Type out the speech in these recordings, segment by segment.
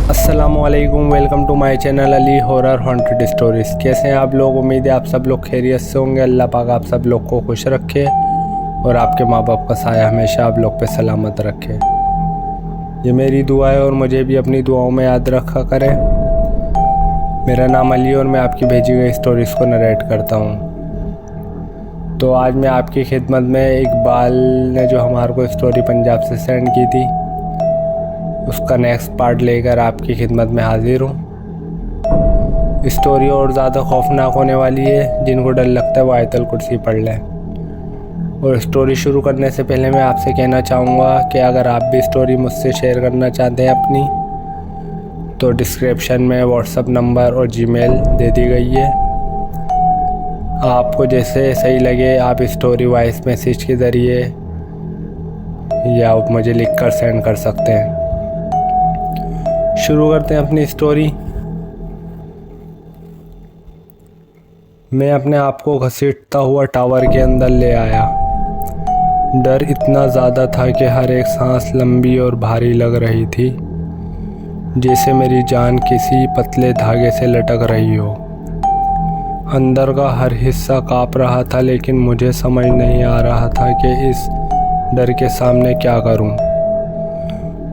अस्सलामुअलैकुम, welcome to my channel Ali horror haunted stories. कैसे हैं आप लोग? उम्मीद है आप सब लोग खैरियत से होंगे। अल्लाह पाक आप सब लोग को खुश रखे और आपके माँ बाप का साया हमेशा आप लोग पे सलामत रखे। ये मेरी दुआ है और मुझे भी अपनी दुआओं में याद रखा करें। मेरा नाम अली और मैं आपकी भेजी गई स्टोरीज़ को नरेट करता हूँ। तो आज मैं आपकी खिदमत में इकबाल ने जो हमारे को स्टोरी पंजाब से सेंड की थी उसका नेक्स्ट पार्ट लेकर आपकी खिदमत में हाजिर हूँ। स्टोरी और ज़्यादा खौफनाक होने वाली है। जिनको डर लगता है वो आयतल कुर्सी पढ़ लें। और स्टोरी शुरू करने से पहले मैं आपसे कहना चाहूँगा कि अगर आप भी स्टोरी मुझसे शेयर करना चाहते हैं अपनी, तो डिस्क्रिप्शन में व्हाट्सअप नंबर और जीमेल दे दी गई है। आपको जैसे सही लगे आप स्टोरी वॉइस मैसेज के ज़रिए या आप मुझे लिखकर सेंड कर सकते हैं। शुरू करते हैं अपनी स्टोरी। मैं अपने आप को घसीटता हुआ टावर के अंदर ले आया। डर इतना ज़्यादा था कि हर एक सांस लंबी और भारी लग रही थी, जैसे मेरी जान किसी पतले धागे से लटक रही हो। अंदर का हर हिस्सा काँप रहा था, लेकिन मुझे समझ नहीं आ रहा था कि इस डर के सामने क्या करूं।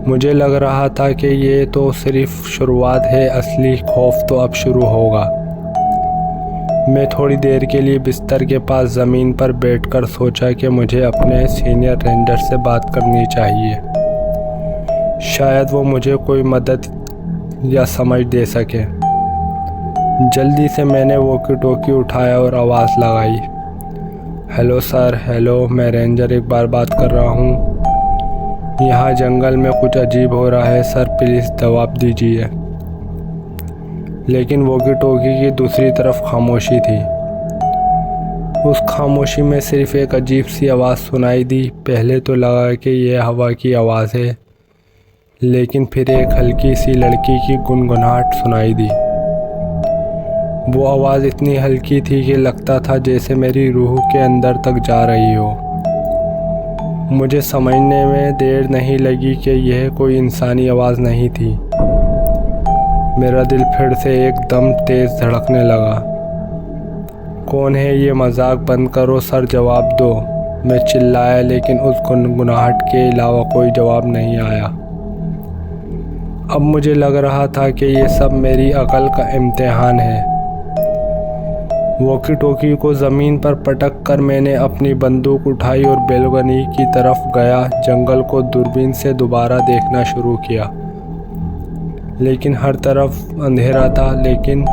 मुझे लग रहा था कि ये तो सिर्फ शुरुआत है, असली खौफ तो अब शुरू होगा। मैं थोड़ी देर के लिए बिस्तर के पास ज़मीन पर बैठकर सोचा कि मुझे अपने सीनियर रेंजर से बात करनी चाहिए। शायद वो मुझे कोई मदद या समझ दे सके। जल्दी से मैंने वॉकी टॉकी उठाया और आवाज़ लगाई, हेलो सर। हेलो, मैं रेंजर इकबाल बात कर रहा हूँ। यहाँ जंगल में कुछ अजीब हो रहा है सर, प्लीज़ जवाब दीजिए। लेकिन वॉकी टॉकी की दूसरी तरफ खामोशी थी। उस खामोशी में सिर्फ एक अजीब सी आवाज़ सुनाई दी। पहले तो लगा कि यह हवा की आवाज़ है, लेकिन फिर एक हल्की सी लड़की की गुनगुनाहट सुनाई दी। वो आवाज़ इतनी हल्की थी कि लगता था जैसे मेरी रूह के अंदर तक जा रही हो। मुझे समझने में देर नहीं लगी कि यह कोई इंसानी आवाज़ नहीं थी। मेरा दिल फिर से एकदम तेज़ धड़कने लगा। कौन है ये? मजाक बंद करो सर, जवाब दो, मैं चिल्लाया, लेकिन उस गुनगुनाहट के अलावा कोई जवाब नहीं आया। अब मुझे लग रहा था कि ये सब मेरी अकल का इम्तिहान है। वॉकी टॉकी को ज़मीन पर पटक कर मैंने अपनी बंदूक उठाई और बेलगनी की तरफ गया। जंगल को दूरबीन से दोबारा देखना शुरू किया, लेकिन हर तरफ अंधेरा था। लेकिन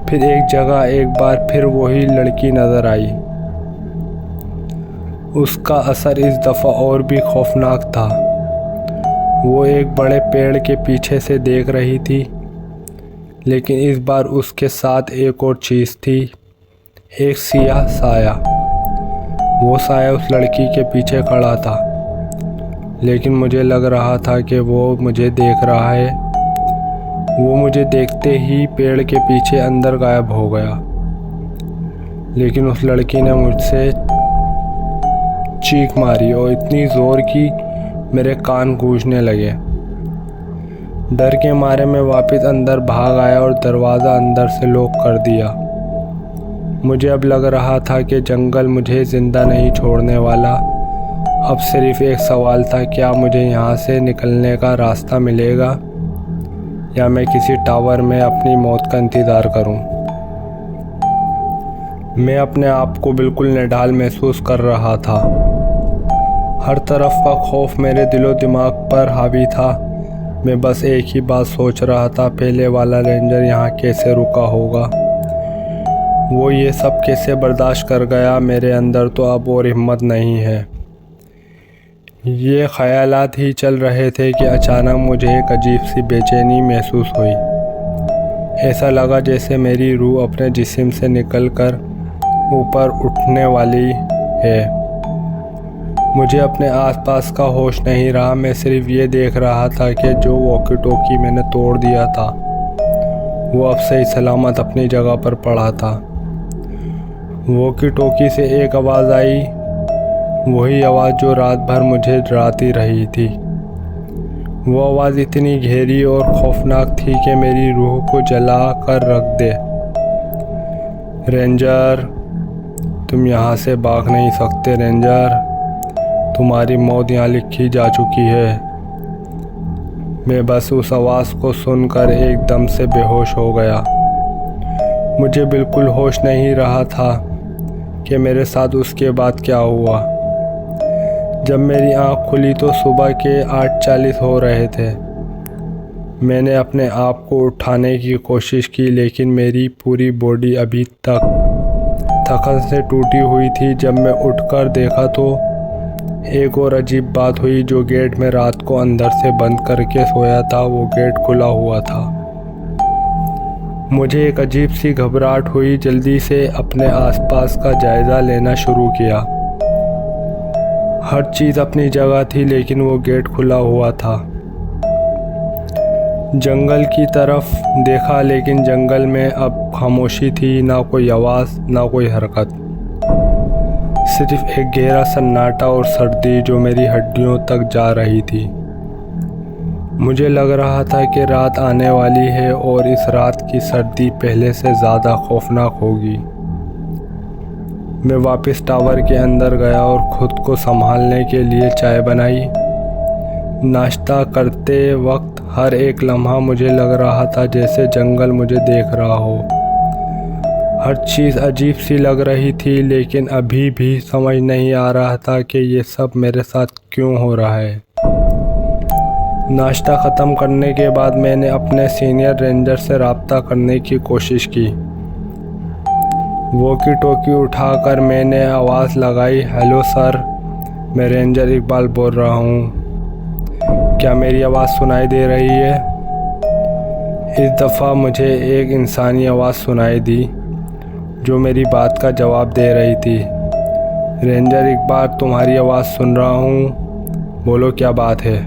फिर एक जगह एक बार फिर वही लड़की नज़र आई। उसका असर इस दफ़ा और भी खौफनाक था। वो एक बड़े पेड़ के पीछे से देख रही थी, लेकिन इस बार उसके साथ एक और चीज़ थी, एक सियाह साया। वो साया उस लड़की के पीछे खड़ा था, लेकिन मुझे लग रहा था कि वो मुझे देख रहा है। वो मुझे देखते ही पेड़ के पीछे अंदर गायब हो गया। लेकिन उस लड़की ने मुझसे चीख मारी और इतनी ज़ोर की मेरे कान गूंजने लगे। डर के मारे मैं वापस अंदर भाग आया और दरवाज़ा अंदर से लॉक कर दिया। मुझे अब लग रहा था कि जंगल मुझे ज़िंदा नहीं छोड़ने वाला। अब सिर्फ एक सवाल था, क्या मुझे यहाँ से निकलने का रास्ता मिलेगा या मैं किसी टावर में अपनी मौत का इंतज़ार करूं। मैं अपने आप को बिल्कुल निढाल महसूस कर रहा था। हर तरफ का खौफ मेरे दिलो दिमाग पर हावी था। मैं बस एक ही बात सोच रहा था, पहले वाला रेंजर यहाँ कैसे रुका होगा? वो ये सब कैसे बर्दाश्त कर गया? मेरे अंदर तो अब और हिम्मत नहीं है। ये ख़यालात ही चल रहे थे कि अचानक मुझे एक अजीब सी बेचैनी महसूस हुई। ऐसा लगा जैसे मेरी रूह अपने जिस्म से निकलकर ऊपर उठने वाली है। मुझे अपने आसपास का होश नहीं रहा। मैं सिर्फ ये देख रहा था कि जो वॉकी टॉकी मैंने तोड़ दिया था वो अब सही सलामत अपनी जगह पर पड़ा था। वॉकी टॉकी से एक आवाज़ आई, वही आवाज़ जो रात भर मुझे डराती रही थी। वो आवाज़ इतनी गहरी और खौफनाक थी कि मेरी रूह को जला कर रख दे। रेंजर, तुम यहाँ से भाग नहीं सकते रेंजर, तुम्हारी मौत यहाँ लिखी जा चुकी है। मैं बस उस आवाज़ को सुनकर एकदम से बेहोश हो गया। मुझे बिल्कुल होश नहीं रहा था कि मेरे साथ उसके बाद क्या हुआ। जब मेरी आँख खुली तो सुबह के 8:40 हो रहे थे। मैंने अपने आप को उठाने की कोशिश की, लेकिन मेरी पूरी बॉडी अभी तक थकन से टूटी हुई थी। जब मैं उठकर देखा तो एक और अजीब बात हुई। जो गेट में रात को अंदर से बंद करके सोया था, वो गेट खुला हुआ था। मुझे एक अजीब सी घबराहट हुई। जल्दी से अपने आसपास का जायज़ा लेना शुरू किया। हर चीज़ अपनी जगह थी, लेकिन वो गेट खुला हुआ था। जंगल की तरफ देखा, लेकिन जंगल में अब खामोशी थी। ना कोई आवाज़, ना कोई हरकत, सिर्फ एक गहरा सन्नाटा और सर्दी जो मेरी हड्डियों तक जा रही थी। मुझे लग रहा था कि रात आने वाली है और इस रात की सर्दी पहले से ज़्यादा खौफनाक होगी। मैं वापस टावर के अंदर गया और ख़ुद को संभालने के लिए चाय बनाई। नाश्ता करते वक्त हर एक लम्हा मुझे लग रहा था जैसे जंगल मुझे देख रहा हो। हर चीज़ अजीब सी लग रही थी, लेकिन अभी भी समझ नहीं आ रहा था कि ये सब मेरे साथ क्यों हो रहा है। नाश्ता ख़त्म करने के बाद मैंने अपने सीनियर रेंजर से रब्ता करने की कोशिश की। वॉकी टॉकी उठाकर मैंने आवाज़ लगाई, हेलो सर, मैं रेंजर इकबाल बोल रहा हूँ। क्या मेरी आवाज़ सुनाई दे रही है? इस दफ़ा मुझे एक इंसानी आवाज़ सुनाई दी जो मेरी बात का जवाब दे रही थी। रेंजर इकबाल, तुम्हारी आवाज़ सुन रहा हूँ, बोलो क्या बात है।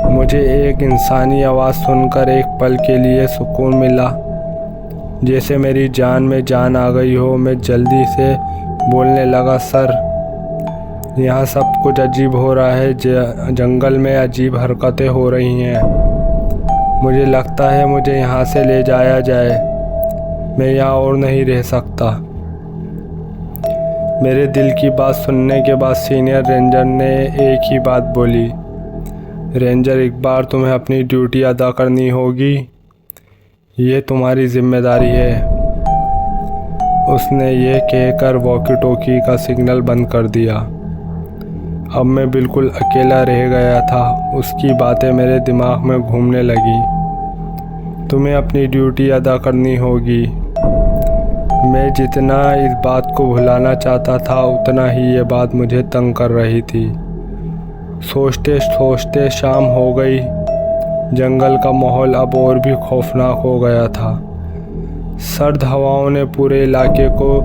मुझे एक इंसानी आवाज़ सुनकर एक पल के लिए सुकून मिला, जैसे मेरी जान में जान आ गई हो। मैं जल्दी से बोलने लगा, सर, यहाँ सब कुछ अजीब हो रहा है। जंगल में अजीब हरकतें हो रही हैं। मुझे लगता है मुझे यहाँ से ले जाया जाए। मैं यहाँ और नहीं रह सकता। मेरे दिल की बात सुनने के बाद सीनियर रेंजर ने एक ही बात बोली, रेंजर इकबाल, तुम्हें अपनी ड्यूटी अदा करनी होगी, ये तुम्हारी जिम्मेदारी है। उसने ये कहकर वॉकी टॉकी का सिग्नल बंद कर दिया। अब मैं बिल्कुल अकेला रह गया था। उसकी बातें मेरे दिमाग में घूमने लगी। तुम्हें अपनी ड्यूटी अदा करनी होगी। मैं जितना इस बात को भुलाना चाहता था, उतना ही ये बात मुझे तंग कर रही थी। सोचते सोचते शाम हो गई। जंगल का माहौल अब और भी खौफनाक हो गया था। सर्द हवाओं ने पूरे इलाके को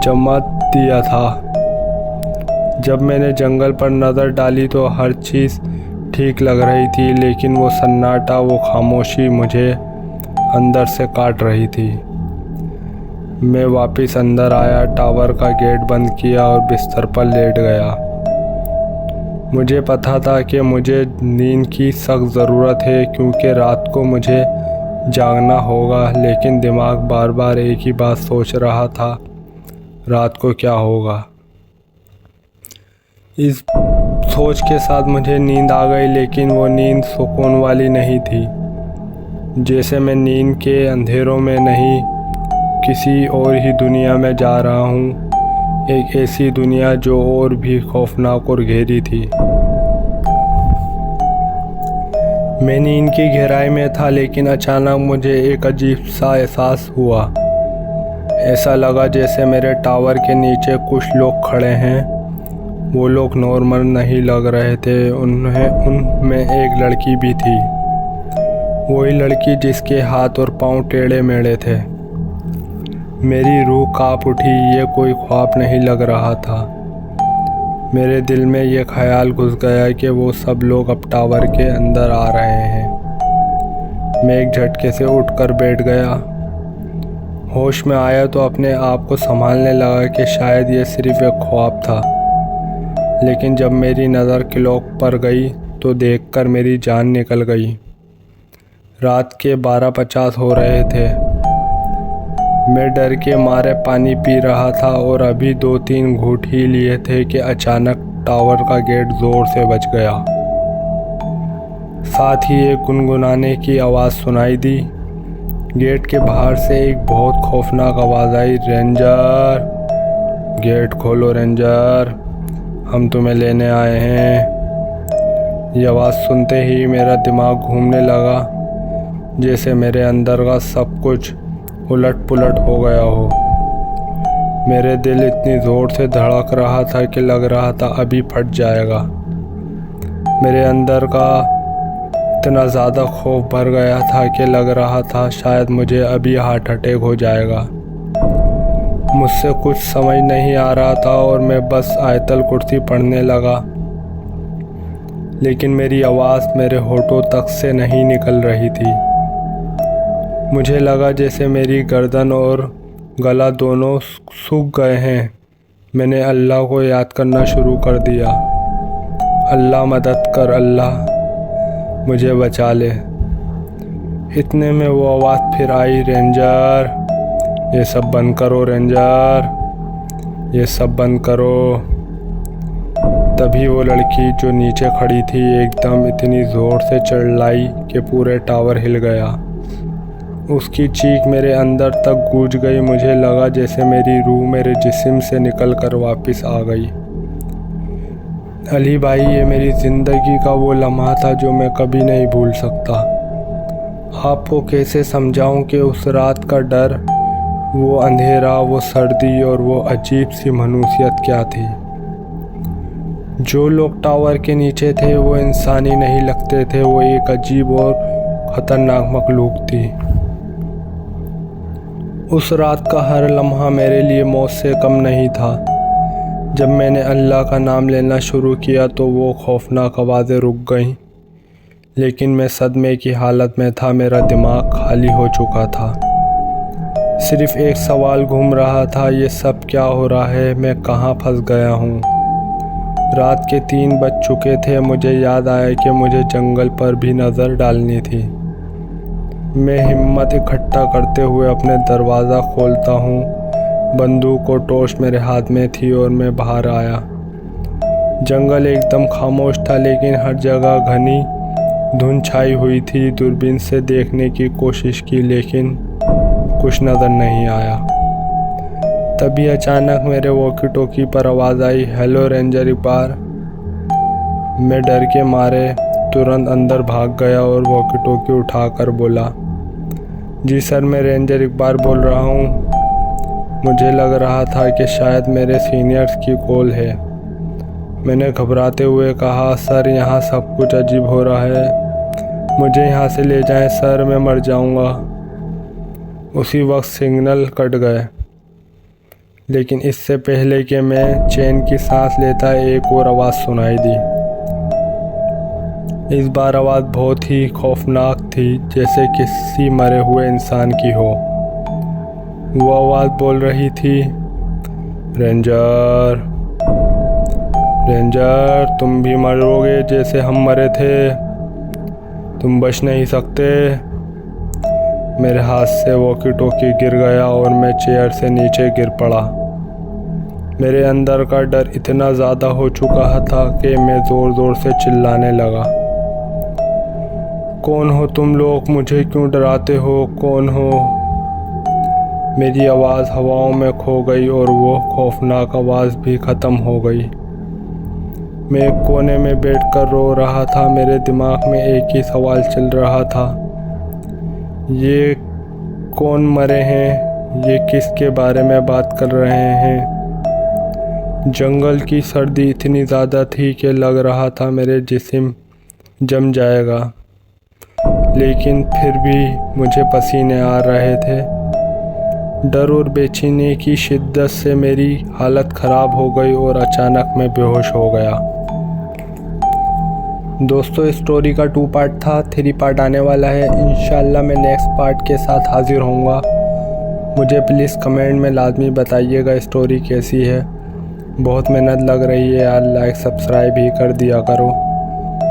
जमा दिया था। जब मैंने जंगल पर नज़र डाली तो हर चीज़ ठीक लग रही थी, लेकिन वो सन्नाटा, वो खामोशी मुझे अंदर से काट रही थी। मैं वापस अंदर आया, टावर का गेट बंद किया और बिस्तर पर लेट गया। मुझे पता था कि मुझे नींद की सख्त ज़रूरत है, क्योंकि रात को मुझे जागना होगा, लेकिन दिमाग बार बार एक ही बात सोच रहा था, रात को क्या होगा। इस सोच के साथ मुझे नींद आ गई, लेकिन वो नींद सुकून वाली नहीं थी। जैसे मैं नींद के अंधेरों में नहीं, किसी और ही दुनिया में जा रहा हूँ। एक ऐसी दुनिया जो और भी खौफनाक और गहरी थी। मैं नींद की गहराई में था, लेकिन अचानक मुझे एक अजीब सा एहसास हुआ। ऐसा लगा जैसे मेरे टावर के नीचे कुछ लोग खड़े हैं। वो लोग नॉर्मल नहीं लग रहे थे। उनमें एक लड़की भी थी, वही लड़की जिसके हाथ और पांव टेढ़े मेढ़े थे। मेरी रूह कांप उठी। ये कोई ख्वाब नहीं लग रहा था। मेरे दिल में ये ख्याल घुस गया कि वो सब लोग अब टावर के अंदर आ रहे हैं। मैं एक झटके से उठकर बैठ गया। होश में आया तो अपने आप को संभालने लगा कि शायद ये सिर्फ एक ख्वाब था। लेकिन जब मेरी नज़र क्लॉक पर गई तो देखकर मेरी जान निकल गई। रात के 12:50 हो रहे थे। मैं डर के मारे पानी पी रहा था और अभी 2-3 घूंट ही लिए थे कि अचानक टावर का गेट ज़ोर से बज गया। साथ ही एक गुनगुनाने की आवाज़ सुनाई दी। गेट के बाहर से एक बहुत खौफनाक आवाज़ आई, रेंजर, गेट खोलो रेंजर, हम तुम्हें लेने आए हैं। ये आवाज़ सुनते ही मेरा दिमाग घूमने लगा, जैसे मेरे अंदर का सब कुछ उलट पुलट हो गया हो। मेरे दिल इतनी ज़ोर से धड़क रहा था कि लग रहा था अभी फट जाएगा। मेरे अंदर का इतना ज़्यादा खौफ भर गया था कि लग रहा था शायद मुझे अभी हार्ट अटैक हो जाएगा। मुझसे कुछ समझ नहीं आ रहा था और मैं बस आयतल कुर्सी पढ़ने लगा, लेकिन मेरी आवाज़ मेरे होठों तक से नहीं निकल रही थी। मुझे लगा जैसे मेरी गर्दन और गला दोनों सूख गए हैं। मैंने अल्लाह को याद करना शुरू कर दिया, अल्लाह मदद कर, अल्लाह मुझे बचा ले। इतने में वो आवाज़ फिर आई, रेंजर, ये सब बंद करो रेंजर, ये सब बंद करो। तभी वो लड़की जो नीचे खड़ी थी एकदम इतनी ज़ोर से चिल्लाई कि पूरे टावर हिल गया। उसकी चीख मेरे अंदर तक गूंज गई। मुझे लगा जैसे मेरी रूह मेरे जिस्म से निकलकर वापस आ गई। अली भाई, ये मेरी ज़िंदगी का वो लम्हा था जो मैं कभी नहीं भूल सकता। आपको कैसे समझाऊं कि उस रात का डर, वो अंधेरा, वो सर्दी और वो अजीब सी मनुष्यत क्या थी। जो लोग टावर के नीचे थे वो इंसानी नहीं लगते थे, वो एक अजीब और ख़तरनाक मखलूक थी। उस रात का हर लम्हा मेरे लिए मौत से कम नहीं था। जब मैंने अल्लाह का नाम लेना शुरू किया तो वो खौफनाक आवाज़ें रुक गईं, लेकिन मैं सदमे की हालत में था। मेरा दिमाग खाली हो चुका था। सिर्फ़ एक सवाल घूम रहा था, ये सब क्या हो रहा है, मैं कहाँ फंस गया हूँ। रात के 3 बज चुके थे। मुझे याद आया कि मुझे जंगल पर भी नज़र डालनी थी। मैं हिम्मत इकट्ठा करते हुए अपने दरवाज़ा खोलता हूँ। बंदूक और टॉर्च मेरे हाथ में थी और मैं बाहर आया। जंगल एकदम खामोश था, लेकिन हर जगह घनी धुंध छाई हुई थी। दूरबीन से देखने की कोशिश की, लेकिन कुछ नज़र नहीं आया। तभी अचानक मेरे वॉकी टॉकी पर आवाज़ आई, हेलो रेंजर इकबाल। मैं डर के मारे तुरंत अंदर भाग गया और वॉकी टॉकी उठाकर बोला, जी सर, मैं रेंजर इकबाल बोल रहा हूँ। मुझे लग रहा था कि शायद मेरे सीनियर्स की कॉल है। मैंने घबराते हुए कहा, सर यहाँ सब कुछ अजीब हो रहा है, मुझे यहाँ से ले जाएं सर, मैं मर जाऊँगा। उसी वक्त सिग्नल कट गए, लेकिन इससे पहले कि मैं चैन की सांस लेता एक और आवाज़ सुनाई दी। इस बार आवाज़ बहुत ही खौफनाक थी, जैसे किसी मरे हुए इंसान की हो। वो आवाज़ बोल रही थी, रेंजर, रेंजर, तुम भी मरोगे जैसे हम मरे थे, तुम बच नहीं सकते। मेरे हाथ से वॉकी टॉकी गिर गया और मैं चेयर से नीचे गिर पड़ा। मेरे अंदर का डर इतना ज़्यादा हो चुका था कि मैं ज़ोर ज़ोर से चिल्लाने लगा, कौन हो तुम लोग, मुझे क्यों डराते हो, कौन हो। मेरी आवाज़ हवाओं में खो गई और वो खौफनाक आवाज़ भी ख़त्म हो गई। मैं एक कोने में बैठकर रो रहा था। मेरे दिमाग में एक ही सवाल चल रहा था, ये कौन मरे हैं, ये किसके बारे में बात कर रहे हैं। जंगल की सर्दी इतनी ज़्यादा थी कि लग रहा था मेरे जिस्म जम जाएगा, लेकिन फिर भी मुझे पसीने आ रहे थे। डर और बेचैनी की शिद्दत से मेरी हालत ख़राब हो गई और अचानक मैं बेहोश हो गया। दोस्तों, इस स्टोरी का 2 पार्ट था, 3 पार्ट आने वाला है। इंशाल्लाह मैं नेक्स्ट पार्ट के साथ हाज़िर होऊंगा। मुझे प्लीज़ कमेंट में लाजमी बताइएगा स्टोरी कैसी है। बहुत मेहनत लग रही है यार, लाइक सब्सक्राइब भी कर दिया करो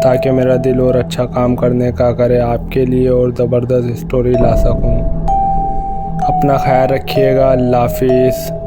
ताकि मेरा दिल और अच्छा काम करने का करे, आपके लिए और ज़बरदस्त स्टोरी ला सकूं। अपना ख्याल रखिएगा। अल्लाह हाफिज़।